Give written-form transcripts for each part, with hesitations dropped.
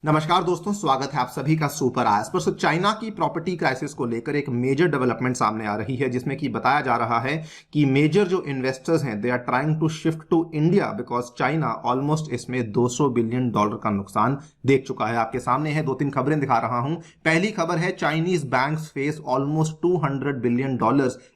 नमस्कार दोस्तों, स्वागत है आप सभी का सुपर आज पर। चाइना की प्रॉपर्टी क्राइसिस को लेकर एक मेजर डेवलपमेंट सामने आ रही है, जिसमें कि बताया जा रहा है कि मेजर जो इन्वेस्टर्स हैं they are trying to shift to India because China almost इसमें $200 बिलियन का नुकसान देख चुका है। आपके सामने है, दो तीन खबरें दिखा रहा हूं। पहली खबर है, Chinese banks face almost $200 billion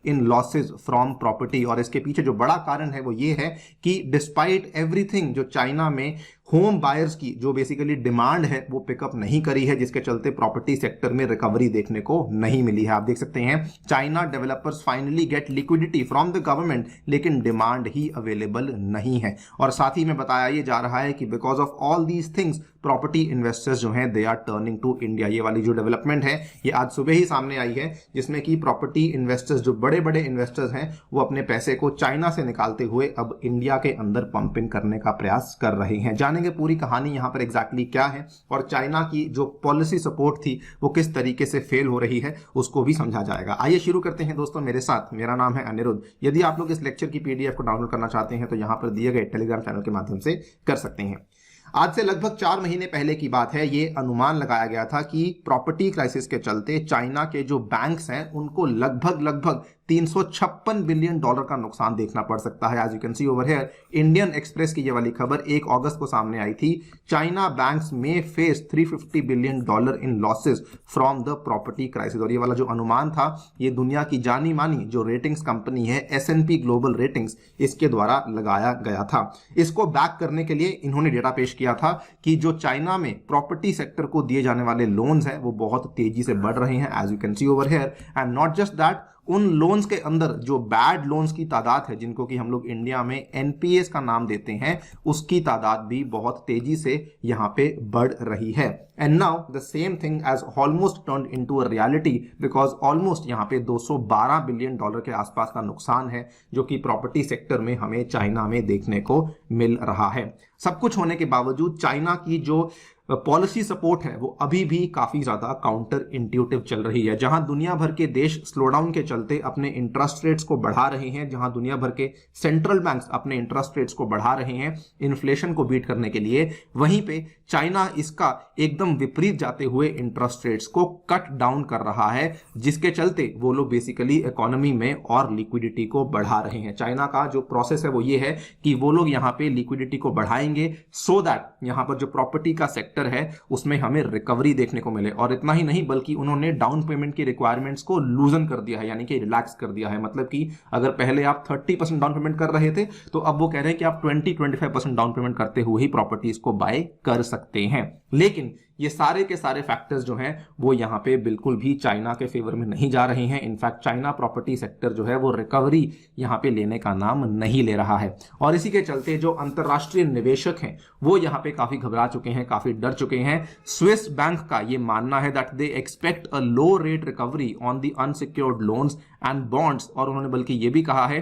in losses from property. और इसके पीछे जो बड़ा कारण है वो ये है कि डिस्पाइट एवरीथिंग जो चाइना में होम बायर्स की जो बेसिकली डिमांड है वो पिकअप नहीं करी है, जिसके चलते प्रॉपर्टी सेक्टर में रिकवरी देखने को नहीं मिली है। आप देख सकते हैं, China developers finally get liquidity from the government, लेकिन डिमांड ही अवेलेबल नहीं है। और साथ ही में बताया ये जा रहा है कि because of all these things property investors जो हैं they are turning to India. ये वाली जो डेवलपमेंट है ये आज सुबह ही सामने आई है, जिसमें कि प्रॉपर्टी इन्वेस्टर्स जो बड़े बड़े इन्वेस्टर्स हैं वो अपने पैसे को चाइना से निकालते हुए अब इंडिया के अंदर पंप इन करने का प्रयास कर रहे हैं। जानेंगे पूरी कहानी यहां पर एग्जैक्टली क्या है और चाइना की जो पॉलिसी सपोर्ट थी वो किस तरीके से फेल हो रही है उसको भी समझा जाएगा। आइए शुरू करते हैं दोस्तों मेरे साथ। मेरा नाम है अनिरुद्ध। यदि आप लोग इस लेक्चर की पीडीएफ को डाउनलोड करना चाहते हैं तो यहां पर दिए गए टेलीग्राम चैनल के माध्यम से कर सकते हैं। आज से लगभग 4 महीने पहले की बात है, ये अनुमान लगाया गया था कि प्रॉपर्टी क्राइसिस के चलते चाइना के जो बैंक्स हैं उनको लगभग $356 बिलियन का नुकसान देखना पड़ सकता है। As you can see over here, Indian Express की ये वाली खबर 1 अगस्त को सामने आई थी। चाइना बैंक्स में face $350 billion in losses from the property crisis. और ये वाला जो अनुमान था ये दुनिया की जानी मानी जो रेटिंग्स कंपनी है S&P ग्लोबल रेटिंग्स, इसके द्वारा लगाया गया था। इसको बैक करने के लिए इन्होंने डेटा पेश किया था कि जो चाइना में प्रॉपर्टी सेक्टर को दिए जाने वाले लोन्स हैं वो बहुत तेजी से बढ़ रहे हैं। As you can see over here, and not just that, उन लोन्स के अंदर जो बैड लोन्स की तादाद है, जिनको कि हम लोग इंडिया में एनपीएस का नाम देते हैं, उसकी तादाद भी बहुत तेजी से यहां पे बढ़ रही है। And now the same thing as almost turned into a reality because almost यहां पे $212 बिलियन के आसपास का नुकसान है जो कि प्रॉपर्टी सेक्टर में हमें चाइना में देखने को मिल रहा है। सब कुछ होने के बावजूद चाइना की जो पॉलिसी सपोर्ट है वो अभी भी काफी ज्यादा काउंटर इंट्यूटिव चल रही है। जहां दुनिया भर के देश स्लोडाउन के चलते अपने इंटरेस्ट रेट्स को बढ़ा रहे हैं, जहां दुनिया भर के सेंट्रल बैंक्स अपने इंटरेस्ट रेट्स को बढ़ा रहे हैं इन्फ्लेशन को बीट करने के लिए, वहीं पे चाइना इसका एकदम विपरीत जाते हुए इंटरेस्ट रेट्स को कट डाउन कर रहा है, जिसके चलते वो लोग बेसिकली इकोनॉमी में और लिक्विडिटी को बढ़ा रहे हैं। चाइना का जो प्रोसेस है वो ये है कि वो लोग यहाँ पे लिक्विडिटी को बढ़ाएंगे सो दैट यहाँ पर जो प्रॉपर्टी का सेक्टर है उसमें हमें रिकवरी देखने को मिले। और इतना ही नहीं बल्कि उन्होंने डाउन पेमेंट की रिक्वायरमेंट्स को लूजन कर दिया है, यानी कि रिलैक्स कर दिया है। मतलब कि अगर पहले आप 30% डाउन पेमेंट कर रहे थे तो अब वो कह रहे हैं कि आप 20-25% डाउन पेमेंट करते हुए ही प्रॉपर्टीज को बाय कर सकते हैं। लेकिन ये सारे के सारे फैक्टर्स जो हैं वो यहां पे बिल्कुल भी चाइना के फेवर में नहीं जा रहे हैं। इनफैक्ट चाइना प्रॉपर्टी सेक्टर जो है वो रिकवरी यहां पे लेने का नाम नहीं ले रहा है। और इसी के चलते जो अंतरराष्ट्रीय निवेशक हैं वो यहां पे काफी घबरा चुके हैं, काफी डर चुके हैं। स्विस बैंक का ये मानना है that they expect a low rate recovery on the unsecured loans and bonds. और उन्होंने बल्कि ये भी कहा है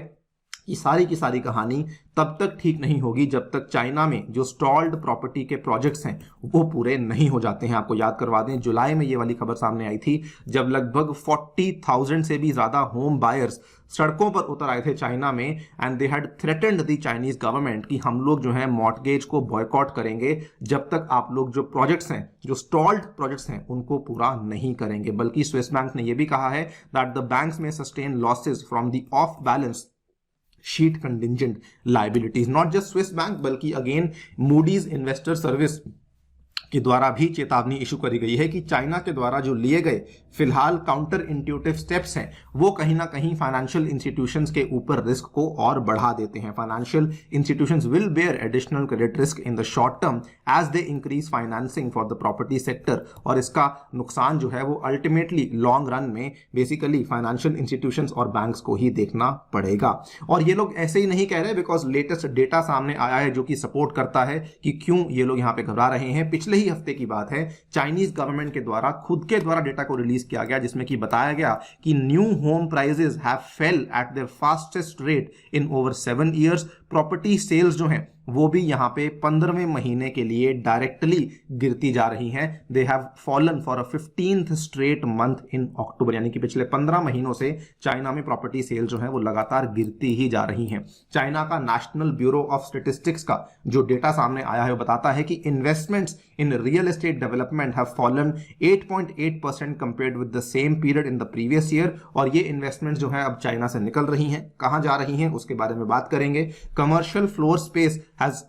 कि सारी की सारी कहानी तब तक ठीक नहीं होगी जब तक चाइना में जो स्टॉल्ड प्रॉपर्टी के प्रोजेक्ट्स हैं वो पूरे नहीं हो जाते हैं। आपको याद करवा दें, जुलाई में ये वाली खबर सामने आई थी जब लगभग 40,000 से भी ज्यादा होम बायर्स सड़कों पर उतर आए थे चाइना में, and they had threatened the Chinese government कि हम लोग जो है मॉर्टगेज को बॉयकॉट करेंगे जब तक आप लोग जो प्रोजेक्ट्स हैं, जो स्टॉल्ड प्रोजेक्ट्स हैं, उनको पूरा नहीं करेंगे। बल्कि स्विस बैंक ने यह भी कहा है दैट द बैंक्स में sustain losses from the of balance sheet contingent liabilities. Not just Swiss bank बल्कि अगेन मूडीज इन्वेस्टर सर्विस के द्वारा भी चेतावनी इशू करी गई है कि चाइना के द्वारा जो लिए गए फिलहाल काउंटर इंट्यूटिव स्टेप्स हैं वो कहीं ना कहीं फाइनेंशियल इंस्टीट्यूशंस के ऊपर रिस्क को और बढ़ा देते हैं। Financial institutions will bear additional credit risk in the short term as they increase financing for the property sector. और इसका नुकसान जो है वो अल्टीमेटली लॉन्ग रन में बेसिकली फाइनेंशियल इंस्टीट्यूशंस और बैंक्स को ही देखना पड़ेगा। और ये लोग ऐसे ही नहीं कह रहे, बिकॉज लेटेस्ट डेटा सामने आया है जो कि सपोर्ट करता है कि क्यों ये लोग यहाँ पे घबरा रहे हैं। पिछले ही हफ्ते की बात है, चाइनीज गवर्नमेंट के द्वारा खुद के द्वारा डेटा को रिलीज किया गया जिसमें कि बताया गया कि new home prices have fell at their fastest rate in over 7 years. Property sales जो हैं वो भी यहाँ पे 15वें महीने के लिए डायरेक्टली गिरती जा रही हैं। They have fallen for a 15th straight month in October, यानी कि पिछले 15 महीनों से चाइना में प्रॉपर्टी सेल जो है वो लगातार गिरती ही जा रही हैं। चाइना का नेशनल ब्यूरो ऑफ स्टैटिस्टिक्स का जो डेटा सामने आया है वो बताता है कि investments in real estate development have fallen 8.8% compared with the same period in the previous year. और ये इन्वेस्टमेंट्स जो है अब चाइना से निकल रही हैं, कहां जा रही हैं उसके बारे में बात करेंगे। कमर्शियल फ्लोर स्पेस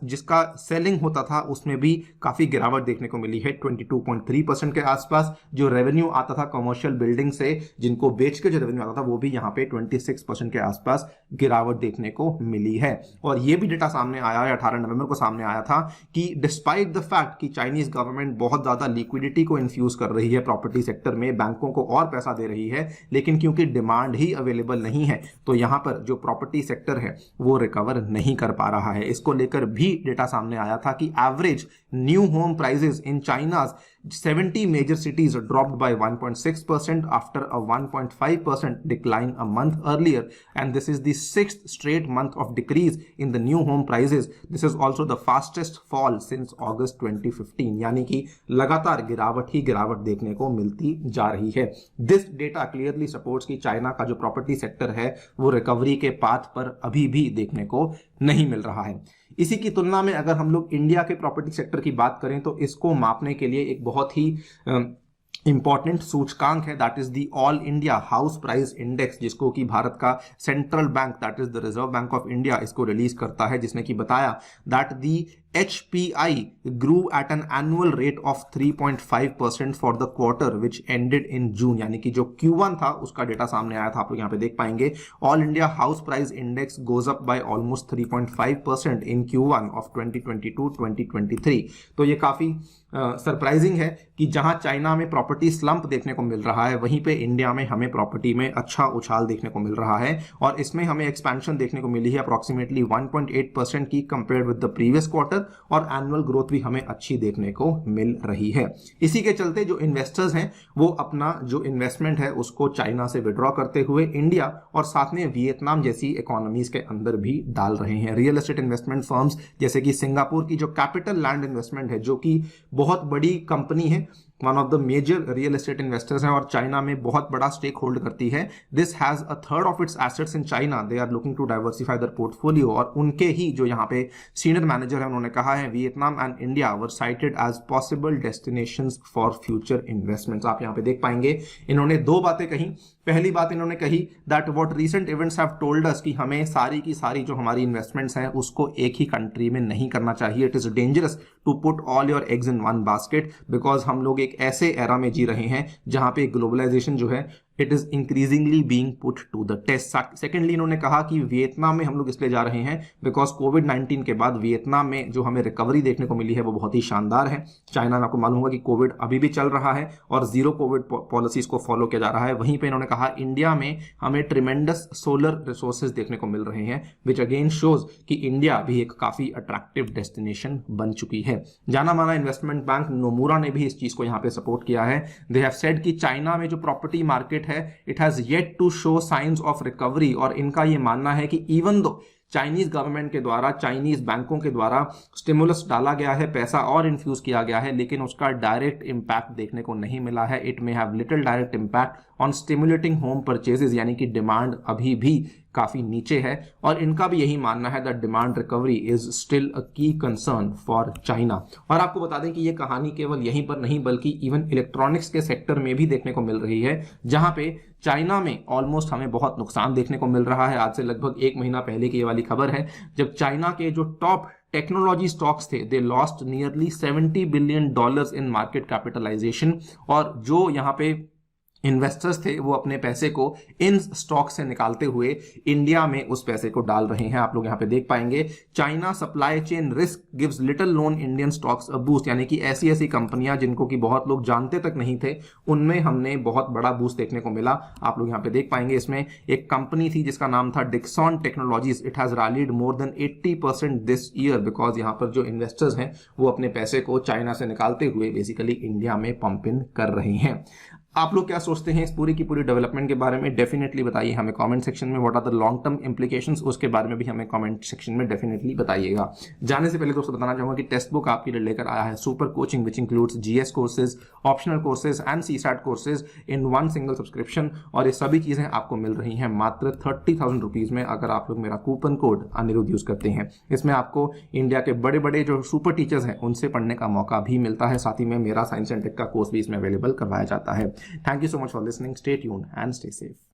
जिसका सेलिंग होता था उसमें भी काफी गिरावट देखने को मिली है, 22.3% के आसपास। जो रेवेन्यू आता था कमर्शियल बिल्डिंग से, जिनको बेच के जो रेवेन्यू आता था, वो भी यहाँ पे 26% के आसपास गिरावट देखने को मिली है। और ये भी डेटा सामने आया है, 18 नवंबर को सामने आया था कि डिस्पाइट द फैक्ट कि चाइनीज गवर्नमेंट बहुत ज्यादा लिक्विडिटी को इन्फ्यूज कर रही है प्रॉपर्टी सेक्टर में, बैंकों को और पैसा दे रही है, लेकिन क्योंकि डिमांड ही अवेलेबल नहीं है तो यहां पर जो प्रॉपर्टी सेक्टर है वो रिकवर नहीं कर पा रहा है। इसको लेकर भी डेटा सामने आया था कि average new home prices in China's 70 major cities dropped by 1.6% after a 1.5% decline a month earlier, and this is the 6th straight month of decrease in the new home prices. This is also the fastest fall since August 2015, यानी कि लगातार गिरावट ही गिरावट देखने को मिलती जा रही है। This data clearly supports कि चाइना का जो प्रॉपर्टी सेक्टर है वो रिकवरी के पाथ पर अभी भी देखने को नहीं मिल रहा है। इसी की तुलना में अगर हम लोग इंडिया के प्रॉपर्टी सेक्टर की बात करें तो इसको मापने के लिए एक बहुत ही इंपॉर्टेंट सूचकांक है, that is the all India house price index, जिसको कि भारत का central bank that is the reserve bank of India इसको रिलीज करता है, जिसने कि बताया that the HPI grew at an annual rate of 3.5% for the quarter which ended in June, यानी कि जो Q1 था उसका डेटा सामने आया था, आप लोग यहाँ पे देख पाएंगे। All India house price index goes up by almost 3.5% in Q1 of 2022-2023। तो ये काफी सरप्राइजिंग है कि जहां चाइना में प्रॉपर्टी स्लंप देखने को मिल रहा है, वहीं पे इंडिया में हमें प्रॉपर्टी में अच्छा उछाल देखने को मिल रहा है। और इसमें हमें एक्सपेंशन देखने को मिली है अप्रोक्सीमेटली 1.8% की compared with the previous quarter, और एनुअल ग्रोथ भी हमें अच्छी देखने को मिल रही है। इसी के चलते जो इन्वेस्टर्स हैं वो अपना जो इन्वेस्टमेंट है उसको चाइना से विड्रॉ करते हुए इंडिया और साथ में वियतनाम जैसी इकोनॉमीज के अंदर भी डाल रहे हैं। रियल एस्टेट इन्वेस्टमेंट फर्म्स जैसे कि सिंगापुर की जो कैपिटल लैंड इन्वेस्टमेंट है, जो कि बहुत बड़ी कंपनी है, one of the major real estate investors हैं और चाइना में बहुत बड़ा स्टेक होल्ड करती है, this has a third of its assets in China, they are looking to diversify their portfolio. और उनके ही जो यहाँ पे सीनियर मैनेजर है उन्होंने कहा है Vietnam and India were cited as possible destinations for future investments. आप यहाँ पे देख पाएंगे इन्होंने दो बातें कही। पहली बात इन्होंने कही that what recent events have told us कि हमें सारी की सारी जो हमारी इन्वेस्टमेंट्स हैं उसको एक ही कंट्री में नहीं करना चाहिए। It is dangerous to put all your eggs in one basket, because हम लोग एक ऐसे एरा में जी रहे हैं जहां पे ग्लोबलाइजेशन जो है it is increasingly being put to the test. Secondly इन्होंने कहा कि वियतनाम में हम लोग इसलिए जा रहे हैं बिकॉज कोविड-19 के बाद वियतनाम में जो हमें रिकवरी देखने को मिली है वो बहुत ही शानदार है। चाइना में आपको मालूम होगा कि कोविड अभी भी चल रहा है और जीरो कोविड पॉलिसीज को फॉलो किया जा रहा है। वहीं पे इन्होंने कहा इंडिया में हमें ट्रिमेंडस सोलर रिसोर्सेज देखने को मिल रहे हैं, विच अगेन शोज कि इंडिया भी एक काफी अट्रैक्टिव डेस्टिनेशन बन चुकी है। जाना माना इन्वेस्टमेंट बैंक नोमुरा ने भी इस चीज को यहाँ पे सपोर्ट किया है। दे हैव सेड कि चाइना में जो प्रॉपर्टी मार्केट है it has yet to show signs of recovery, और इनका ये मानना है कि इवन दो चाइनीज गवर्नमेंट के द्वारा, चाइनीज बैंकों के द्वारा स्टिमुलस डाला गया है, पैसा और इन्फ्यूज किया गया है, लेकिन उसका डायरेक्ट इंपैक्ट देखने को नहीं मिला है। It may have little direct impact on stimulating home purchases, यानी कि डिमांड अभी भी काफी नीचे है। और इनका भी यही मानना है that demand recovery is still a की कंसर्न फॉर चाइना। और आपको बता दें कि ये कहानी केवल यहीं पर नहीं बल्कि इवन इलेक्ट्रॉनिक्स के सेक्टर में भी देखने को मिल रही है, जहां पे चाइना में ऑलमोस्ट हमें बहुत नुकसान देखने को मिल रहा है। आज से लगभग एक महीना पहले की ये वाली खबर है जब चाइना के जो टॉप टेक्नोलॉजी स्टॉक्स थे they lost nearly $70 billion in market capitalisation, और जो यहाँ पे इन्वेस्टर्स थे वो अपने पैसे को इन स्टॉक से निकालते हुए इंडिया में उस पैसे को डाल रहे हैं। आप लोग यहाँ पे देख पाएंगे China supply chain risk gives little known Indian stocks a boost, यानी कि ऐसी ऐसी कंपनियां जिनको कि बहुत लोग जानते तक नहीं थे उनमें हमने बहुत बड़ा बूस्ट देखने को मिला। आप लोग यहाँ पे देख पाएंगे इसमें एक कंपनी थी जिसका नाम था Dixon technologies. It has rallied more than 80% this year because यहाँ पर जो इन्वेस्टर्स हैं वो अपने पैसे को चाइना से निकालते हुए बेसिकली इंडिया में पंप इन कर रहे हैं। आप लोग क्या सोचते हैं इस पूरी की पूरी डेवलपमेंट के बारे में, डेफिनेटली बताइए हमें कमेंट सेक्शन में। What are the long term implications, उसके बारे में भी हमें कमेंट सेक्शन में डेफिनेटली बताइएगा। जाने से पहले दोस्तों बताना चाहूंगा कि टेक्स्ट बुक आपके लिए लेकर आया है super coaching, which includes GS courses, optional courses and CSAT courses in one single subscription. और ये सभी चीजें आपको मिल रही हैं मात्र 30,000 रुपीज में, अगर आप लोग मेरा कूपन कोड अनिरुद्ध यूज करते हैं। इसमें आपको इंडिया के बड़े बड़े जो सुपर टीचर्स हैं उनसे पढ़ने का मौका भी मिलता है, साथ ही में मेरा साइंस एंड टेक का कोर्स भी इसमें अवेलेबल करवाया जाता है। Thank you so much for listening. Stay tuned and stay safe.